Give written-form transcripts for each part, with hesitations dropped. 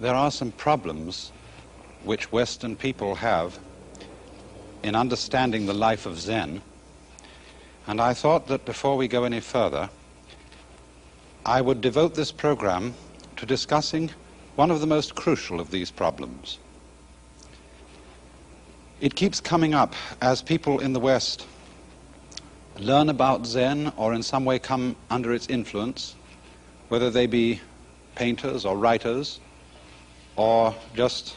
there are some problems which Western people have in understanding the life of Zen, and I thought that before we go any further, I would devote this program to discussing one of the most crucial of these problems. It keeps coming up as people in the West learn about Zen or in some way come under its influence, whether they be painters or writers or just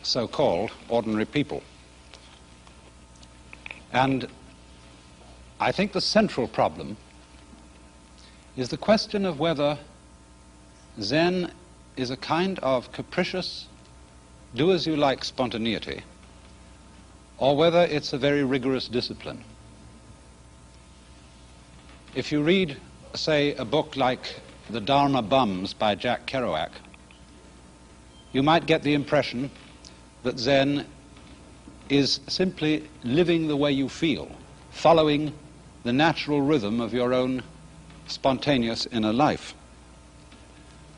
so-called ordinary people. And I think the central problem is the question of whether Zen is a kind of capricious, do-as-you-like spontaneity, or whether it's a very rigorous discipline. If you read, say, a book like The Dharma Bums by Jack Kerouac, you might get the impression that Zen is simply living the way you feel, following the natural rhythm of your own spontaneous inner life.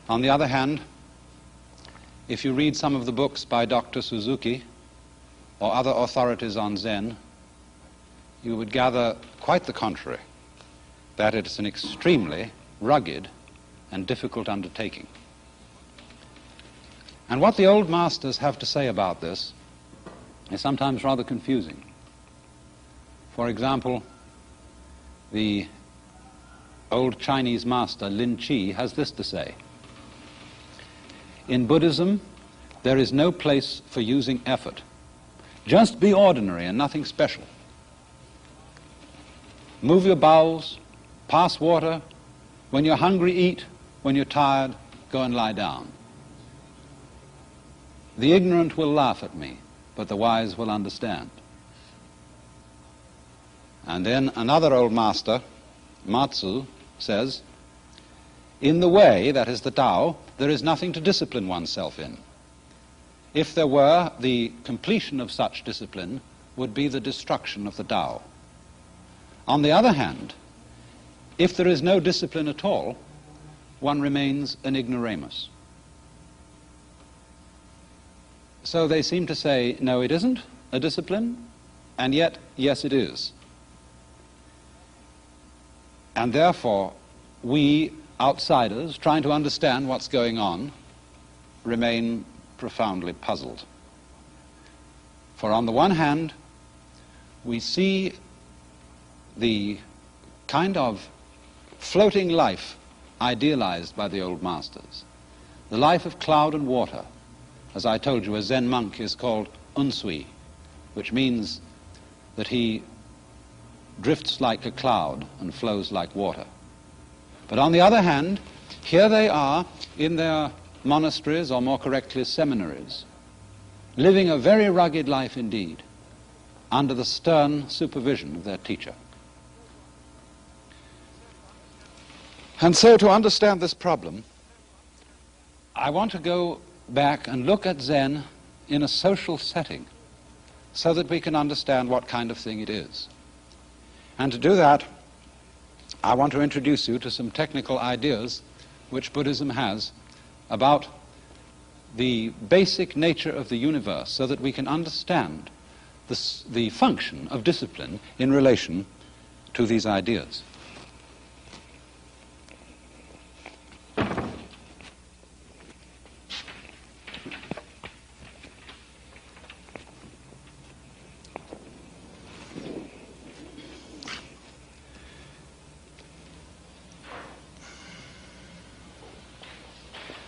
On the other hand, if you read some of the books by Dr. Suzuki or other authorities on Zen, you would gather quite the contrary, that it's an extremely rugged and difficult undertaking. And what the old masters have to say about this is sometimes rather confusing. For example, the old Chinese master Lin Chi has this to say: in Buddhism, there is no place for using effort. Just be ordinary and nothing special. Move your bowels, pass water. When you're hungry, eat. When you're tired, go and lie down. The ignorant will laugh at me, but the wise will understand. And then another old master, Matsu, says, in the way, that is the Tao, there is nothing to discipline oneself in. If there were, the completion of such discipline would be the destruction of the Tao. On the other hand, if there is no discipline at all, one remains an ignoramus. So they seem to say, no, it isn't a discipline, and yet, yes, it is. And therefore, we outsiders, trying to understand what's going on, remain profoundly puzzled. For on the one hand, we see the kind of floating life idealized by the old masters, the life of cloud and water. As I told you, a Zen monk is called unsui, which means that he drifts like a cloud and flows like water. But on the other hand, here they are in their monasteries, or more correctly seminaries, living a very rugged life indeed, under the stern supervision of their teacher. And so to understand this problem, I want to go back and look at Zen in a social setting so that we can understand what kind of thing it is. And to do that, I want to introduce you to some technical ideas which Buddhism has about the basic nature of the universe so that we can understand the function of discipline in relation to these ideas.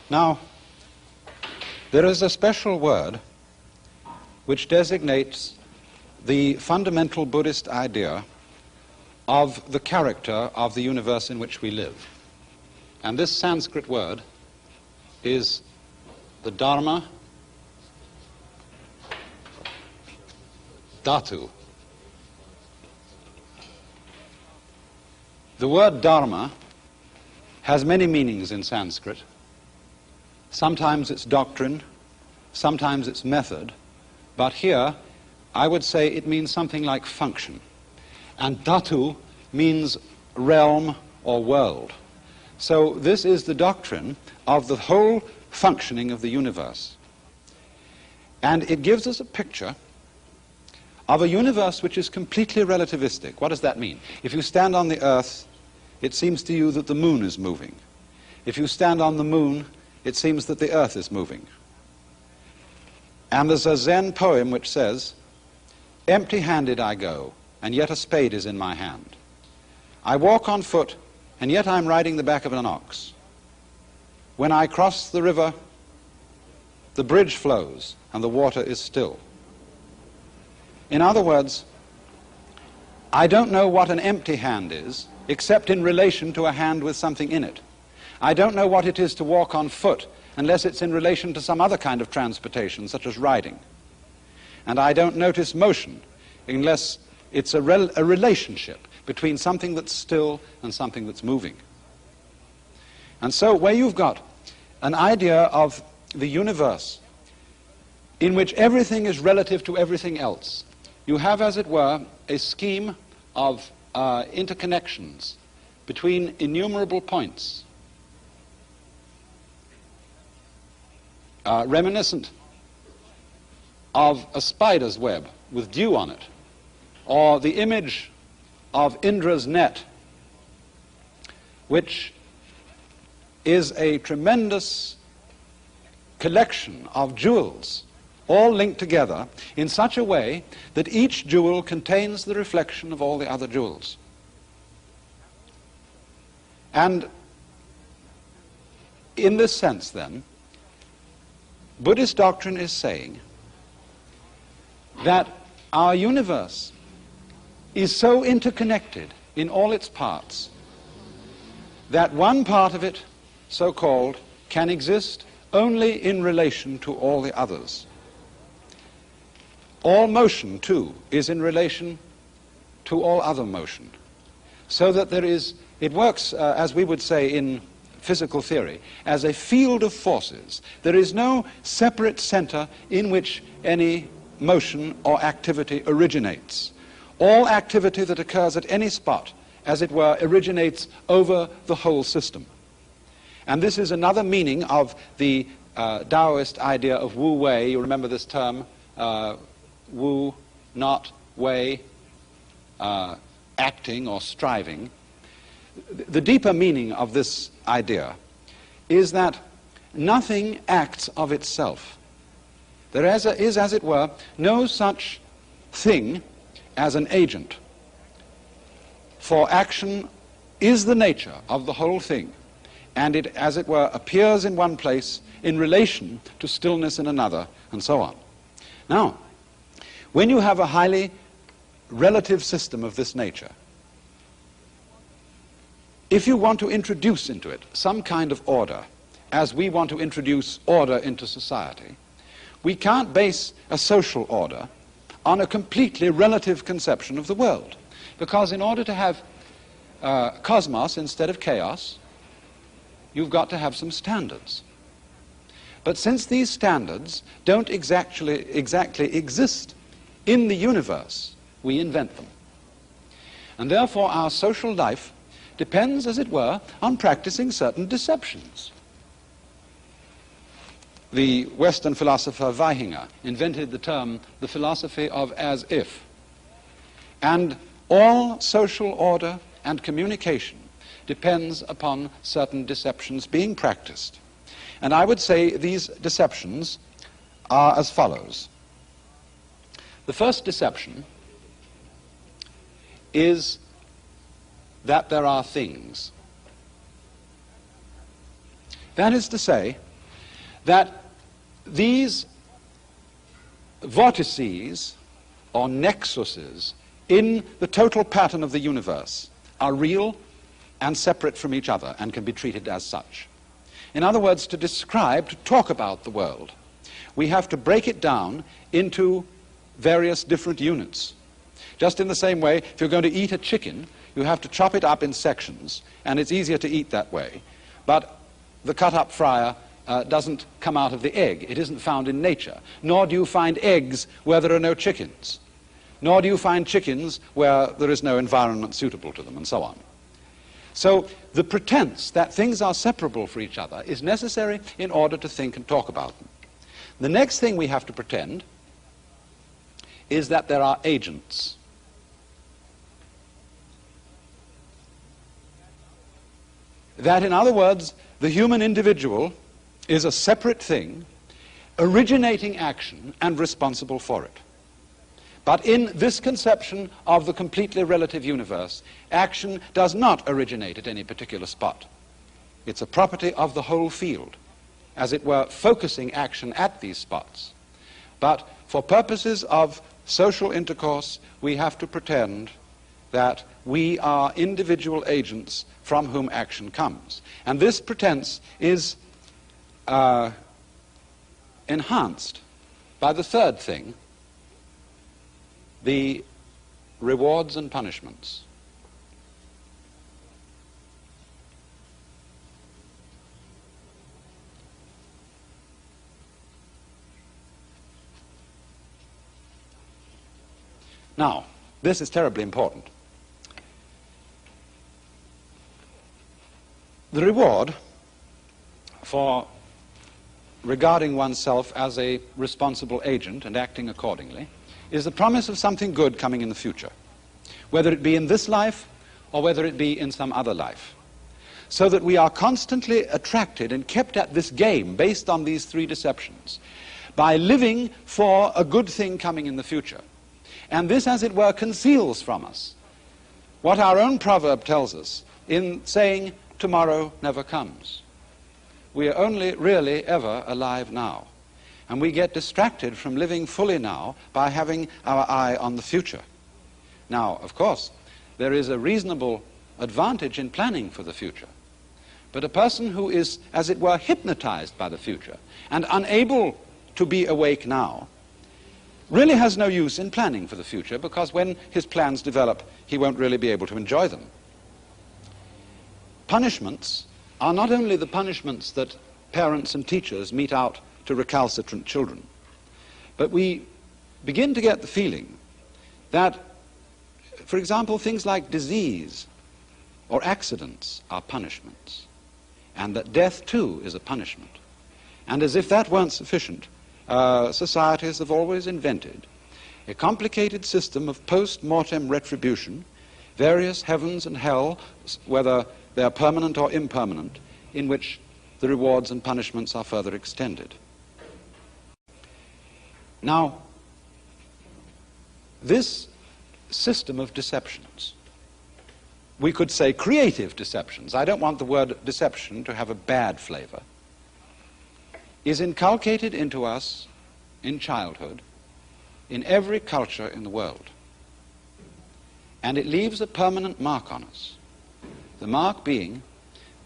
Now, there is a special word which designates the fundamental Buddhist idea of the character of the universe in which we live. And this Sanskrit word is the Dharma Dhatu. The word Dharma has many meanings in Sanskrit. Sometimes it's doctrine, sometimes it's method, but here I would say it means something like function. And Dhatu means realm or world. So this is the doctrine of the whole functioning of the universe. And it gives us a picture of a universe which is completely relativistic. What does that mean? If you stand on the earth, it seems to you that the moon is moving. If you stand on the moon, it seems that the earth is moving. And there's a Zen poem which says, "Empty-handed I go, and yet a spade is in my hand. I walk on foot, and yet I'm riding the back of an ox. When I cross the river, the bridge flows, and the water is still." In other words, I don't know what an empty hand is, except in relation to a hand with something in it. I don't know what it is to walk on foot, unless it's in relation to some other kind of transportation, such as riding. And I don't notice motion, unless it's a relationship between something that's still and something that's moving. And so where you've got an idea of the universe in which everything is relative to everything else, you have, as it were, a scheme of interconnections between innumerable points, reminiscent of a spider's web with dew on it, or the image of Indra's net, which is a tremendous collection of jewels, all linked together in such a way that each jewel contains the reflection of all the other jewels. And in this sense, then, Buddhist doctrine is saying that our universe is so interconnected in all its parts that one part of it, so-called, can exist only in relation to all the others. All motion, too, is in relation to all other motion. So that there is, it works, as we would say in physical theory, as a field of forces. There is no separate center in which any motion or activity originates. All activity that occurs at any spot, as it were, originates over the whole system. And this is another meaning of the Taoist idea of Wu Wei. You remember this term, Wu, not Wei, acting or striving. The deeper meaning of this idea is that nothing acts of itself. There is, as it were, no such thing as an agent. For action is the nature of the whole thing, and it, as it were, appears in one place in relation to stillness in another, and so on. Now, when you have a highly relative system of this nature, if you want to introduce into it some kind of order, as we want to introduce order into society, we can't base a social order on a completely relative conception of the world. Because in order to have cosmos instead of chaos, you've got to have some standards. But since these standards don't exactly exist in the universe, we invent them. And therefore our social life depends, as it were, on practicing certain deceptions. The Western philosopher Weihinger invented the term, the philosophy of as if. And all social order and communication depends upon certain deceptions being practiced. And I would say these deceptions are as follows. The first deception is that there are things. That is to say, that these vortices or nexuses in the total pattern of the universe are real and separate from each other and can be treated as such. In other words, to describe, to talk about the world, we have to break it down into various different units. Just in the same way, if you're going to eat a chicken, you have to chop it up in sections, and it's easier to eat that way. But the cut-up fryer doesn't come out of the egg. It isn't found in nature. Nor do you find eggs where there are no chickens. Nor do you find chickens where there is no environment suitable to them, and so on. So the pretense that things are separable from each other is necessary in order to think and talk about them. The next thing we have to pretend is that there are agents. That, in other words, the human individual is a separate thing, originating action and responsible for it. But in this conception of the completely relative universe, action does not originate at any particular spot. It's a property of the whole field, as it were, focusing action at these spots. But for purposes of social intercourse, we have to pretend that we are individual agents from whom action comes. And this pretense is enhanced by the third thing, the rewards and punishments. Now, this is terribly important. The reward for regarding oneself as a responsible agent and acting accordingly is the promise of something good coming in the future, whether it be in this life or whether it be in some other life, so that we are constantly attracted and kept at this game based on these three deceptions by living for a good thing coming in the future. And this, as it were, conceals from us what our own proverb tells us in saying, tomorrow never comes. We are only really ever alive now. And we get distracted from living fully now by having our eye on the future. Now, of course, there is a reasonable advantage in planning for the future. But a person who is, as it were, hypnotized by the future and unable to be awake now really has no use in planning for the future, because when his plans develop, he won't really be able to enjoy them. Punishments are not only the punishments that parents and teachers mete out to recalcitrant children, but we begin to get the feeling that, for example, things like disease or accidents are punishments, and that death too is a punishment. And as if that weren't sufficient, societies have always invented a complicated system of post-mortem retribution, various heavens and hell, whether they are permanent or impermanent, in which the rewards and punishments are further extended. Now, this system of deceptions, we could say creative deceptions, I don't want the word deception to have a bad flavor, is inculcated into us in childhood in every culture in the world. And it leaves a permanent mark on us. The mark being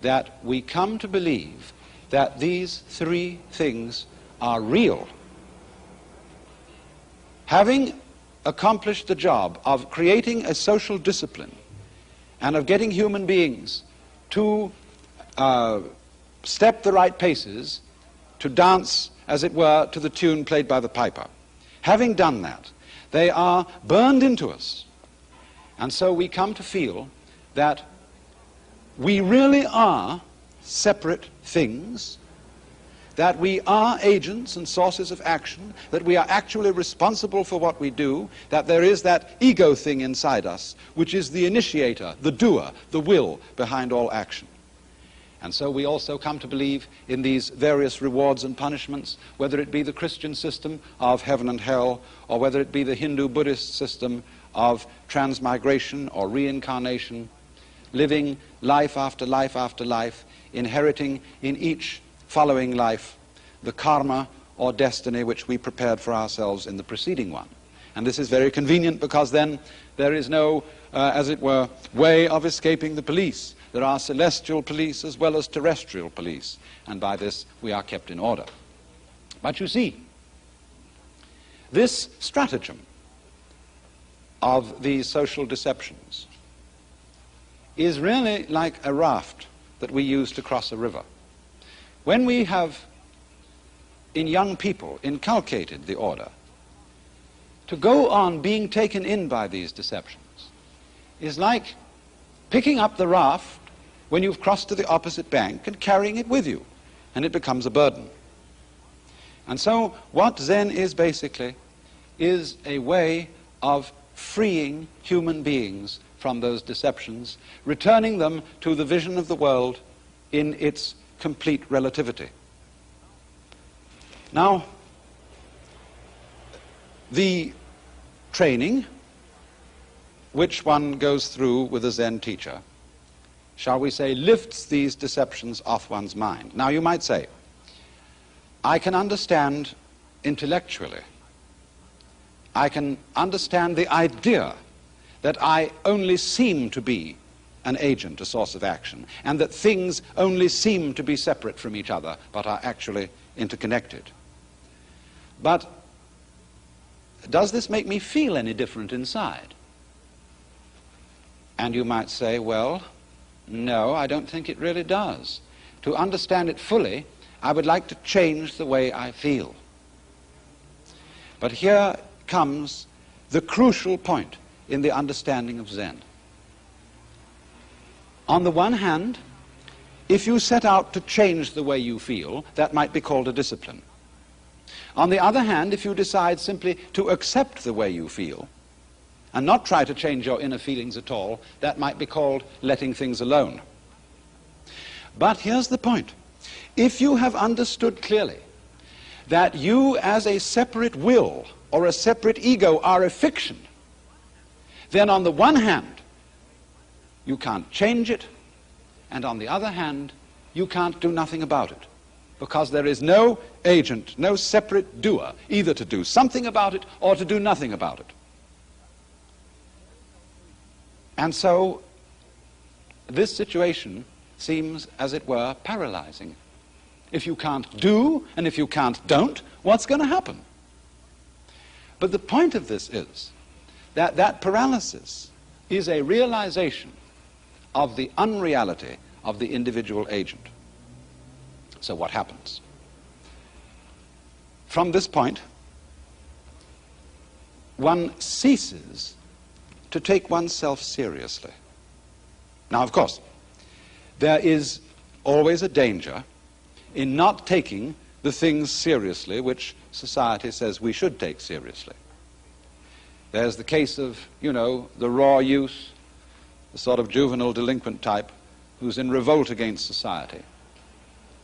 that we come to believe that these three things are real. Having accomplished the job of creating a social discipline and of getting human beings to step the right paces, to dance, as it were, to the tune played by the piper. Having done that, they are burned into us. And so we come to feel that we really are separate things, that we are agents and sources of action, that we are actually responsible for what we do, that there is that ego thing inside us, which is the initiator, the doer, the will behind all action. And so we also come to believe in these various rewards and punishments, whether it be the Christian system of heaven and hell, or whether it be the Hindu-Buddhist system of transmigration or reincarnation, living life after life after life, inheriting in each following life the karma or destiny which we prepared for ourselves in the preceding one. And this is very convenient, because then there is no, as it were, way of escaping the police. There are celestial police as well as terrestrial police, and by this we are kept in order. But you see, this stratagem of these social deceptions is really like a raft that we use to cross a river. When we have in young people inculcated the order to go on being taken in by these deceptions is like picking up the raft when you've crossed to the opposite bank and carrying it with you, and it becomes a burden. And so what Zen is basically is a way of freeing human beings from those deceptions, returning them to the vision of the world in its complete relativity. Now, the training which one goes through with a Zen teacher, shall we say, lifts these deceptions off one's mind. Now, you might say, I can understand intellectually, I can understand the idea that I only seem to be an agent, a source of action, and that things only seem to be separate from each other, but are actually interconnected. But does this make me feel any different inside? And you might say, well, no, I don't think it really does. To understand it fully, I would like to change the way I feel. But here comes the crucial point in the understanding of Zen. On the one hand, if you set out to change the way you feel, that might be called a discipline. On the other hand, if you decide simply to accept the way you feel and not try to change your inner feelings at all, that might be called letting things alone. But here's the point. If you have understood clearly that you as a separate will or a separate ego are a fiction, then on the one hand, you can't change it, and on the other hand, you can't do nothing about it, because there is no agent, no separate doer, either to do something about it or to do nothing about it. And so, this situation seems, as it were, paralyzing. If you can't do, and if you can't don't, what's going to happen? But the point of this is that that paralysis is a realization of the unreality of the individual agent. So what happens? From this point, one ceases to take oneself seriously. Now, of course, there is always a danger in not taking the things seriously which society says we should take seriously. There's the case of, the raw youth, the sort of juvenile delinquent type who's in revolt against society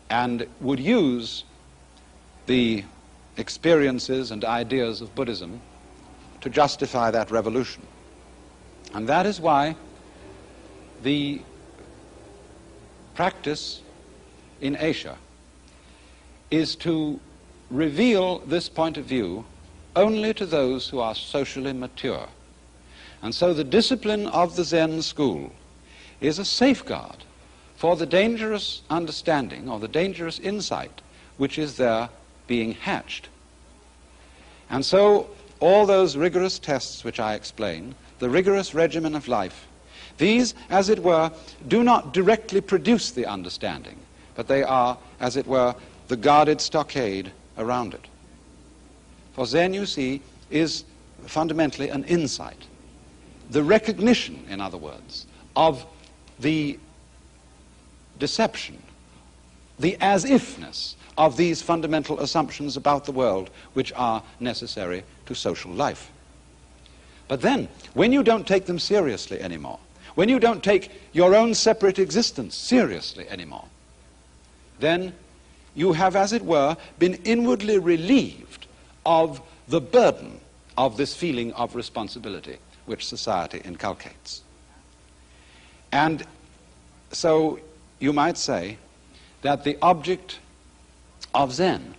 and would use the experiences and ideas of Buddhism to justify that revolution. And that is why the practice in Asia is to reveal this point of view only to those who are socially mature. And so the discipline of the Zen school is a safeguard for the dangerous understanding or the dangerous insight which is there being hatched. And so all those rigorous tests which I explain, the rigorous regimen of life, these, as it were, do not directly produce the understanding, but they are, as it were, the guarded stockade around it. For Zen, you see, is fundamentally an insight. The recognition, in other words, of the deception, the as-ifness of these fundamental assumptions about the world which are necessary to social life. But then, when you don't take them seriously anymore, when you don't take your own separate existence seriously anymore, then you have, as it were, been inwardly relieved of the burden of this feeling of responsibility which society inculcates. And so you might say that the object of Zen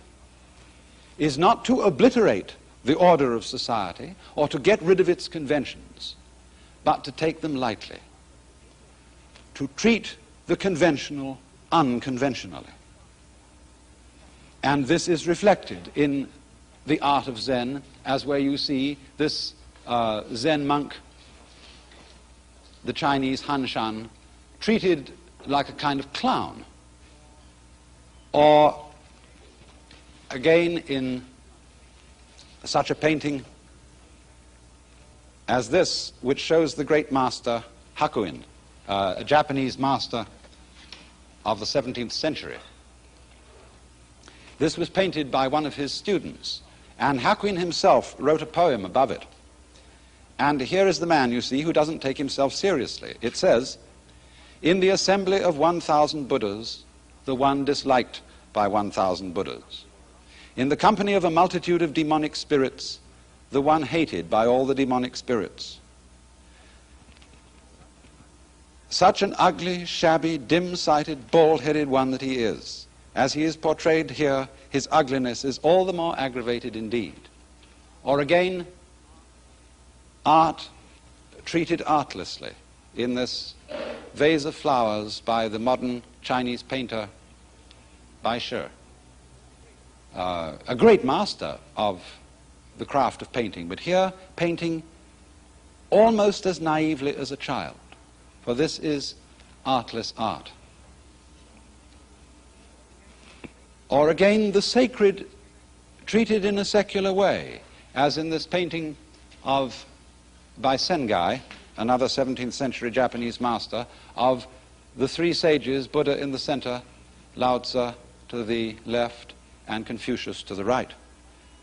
is not to obliterate the order of society or to get rid of its conventions, but to take them lightly, to treat the conventional unconventionally. And this is reflected in the art of Zen, as where you see this Zen monk, the Chinese Han Shan, treated like a kind of clown. Or, again, in such a painting as this, which shows the great master Hakuin, a Japanese master of the 17th century. This was painted by one of his students, and Hakuin himself wrote a poem above it. And here is the man, you see, who doesn't take himself seriously. It says, "In the assembly of 1,000 Buddhas, the one disliked by 1,000 Buddhas. In the company of a multitude of demonic spirits, the one hated by all the demonic spirits. Such an ugly, shabby, dim-sighted, bald-headed one that he is. As he is portrayed here, his ugliness is all the more aggravated indeed." Or again, art treated artlessly in this vase of flowers by the modern Chinese painter Bai Shi, a great master of the craft of painting, but here painting almost as naively as a child, for this is artless art. Or again, the sacred treated in a secular way, as in this painting by Sengai, another 17th century Japanese master, of the three sages, Buddha in the center, Lao Tzu to the left, and Confucius to the right.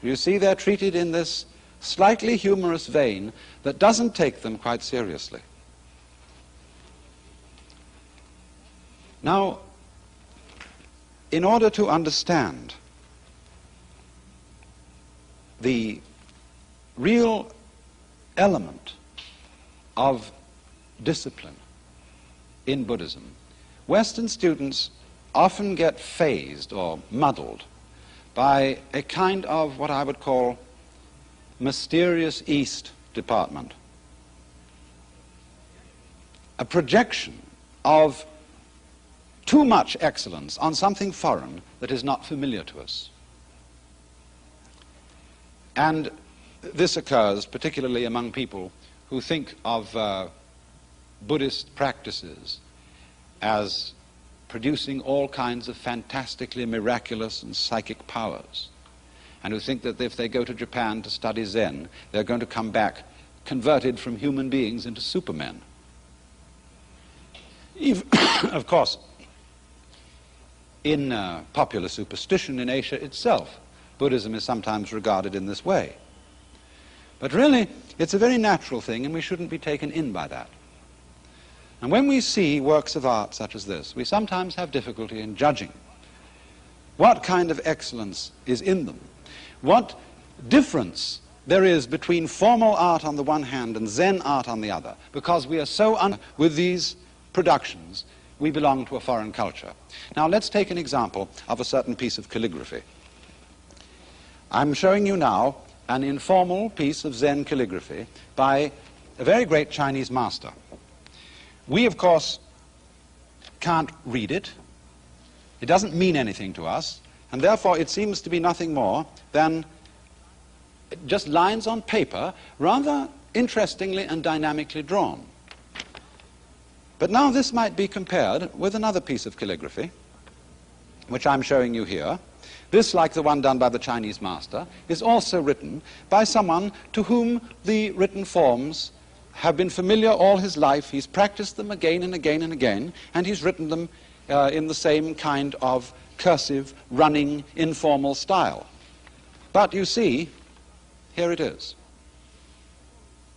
You see, they're treated in this slightly humorous vein that doesn't take them quite seriously. Now, in order to understand the real element of discipline in Buddhism, Western students often get phased or muddled by a kind of what I would call mysterious East department, a projection of too much excellence on something foreign that is not familiar to us. And this occurs particularly among people who think of Buddhist practices as producing all kinds of fantastically miraculous and psychic powers, and who think that if they go to Japan to study Zen, they're going to come back converted from human beings into supermen. Of course, in popular superstition in Asia itself, Buddhism is sometimes regarded in this way. But really, it's a very natural thing, and we shouldn't be taken in by that. And when we see works of art such as this, we sometimes have difficulty in judging what kind of excellence is in them, what difference there is between formal art on the one hand and Zen art on the other, because we are so with these productions, we belong to a foreign culture. Now let's take an example of a certain piece of calligraphy. I'm showing you now an informal piece of Zen calligraphy by a very great Chinese master. We, of course, can't read it. It doesn't mean anything to us, and therefore it seems to be nothing more than just lines on paper, rather interestingly and dynamically drawn. But now this might be compared with another piece of calligraphy, which I'm showing you here. This, like the one done by the Chinese master, is also written by someone to whom the written forms have been familiar all his life. He's practiced them again and again and again, and he's written them in the same kind of cursive, running, informal style. But you see, here it is.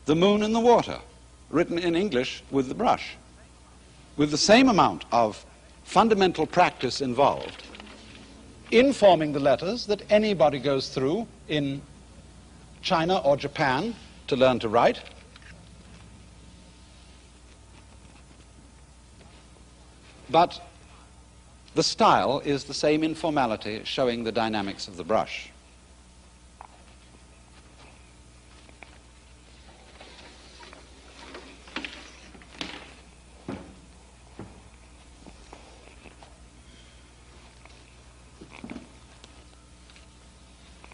The moon and the water, written in English with the brush, with the same amount of fundamental practice involved in forming the letters that anybody goes through in China or Japan to learn to write. But the style is the same informality, showing the dynamics of the brush.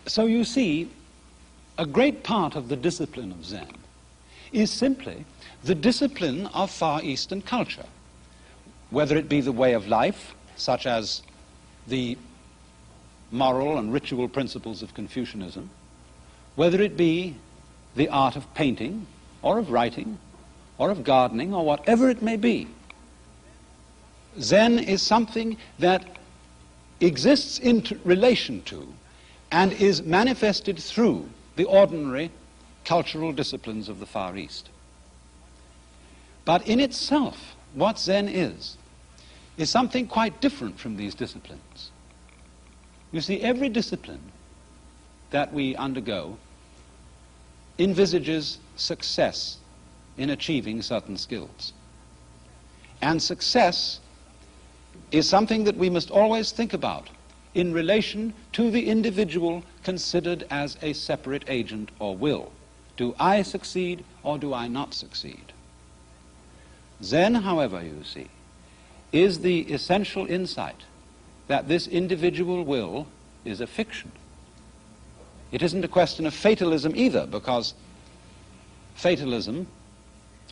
So you see, a great part of the discipline of Zen is simply the discipline of Far Eastern culture, whether it be the way of life, such as the moral and ritual principles of Confucianism, whether it be the art of painting, or of writing, or of gardening, or whatever it may be. Zen is something that exists in relation to and is manifested through the ordinary cultural disciplines of the Far East. But in itself, what Zen is something quite different from these disciplines. You see, every discipline that we undergo envisages success in achieving certain skills. And success is something that we must always think about in relation to the individual considered as a separate agent or will. Do I succeed or do I not succeed? Zen, however, you see, is the essential insight that this individual will is a fiction. It isn't a question of fatalism either, because fatalism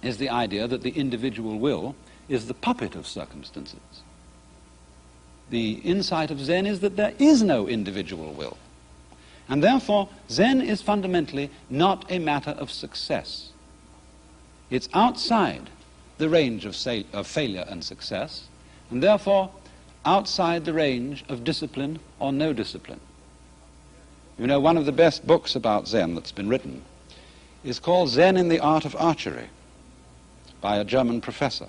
is the idea that the individual will is the puppet of circumstances. The insight of Zen is that there is no individual will. And therefore, Zen is fundamentally not a matter of success. It's outside the range of failure and success, and therefore outside the range of discipline or no discipline. You know, one of the best books about Zen that's been written is called Zen in the Art of Archery by a German professor.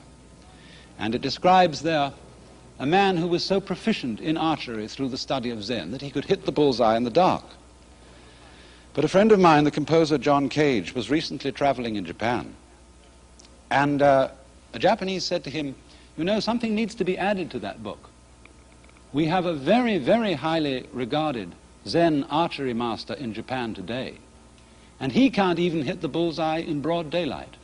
And it describes there a man who was so proficient in archery through the study of Zen that he could hit the bullseye in the dark. But a friend of mine, the composer John Cage, was recently traveling in Japan. And a Japanese said to him, you know, something needs to be added to that book. We have a very, very highly regarded Zen archery master in Japan today, and he can't even hit the bullseye in broad daylight.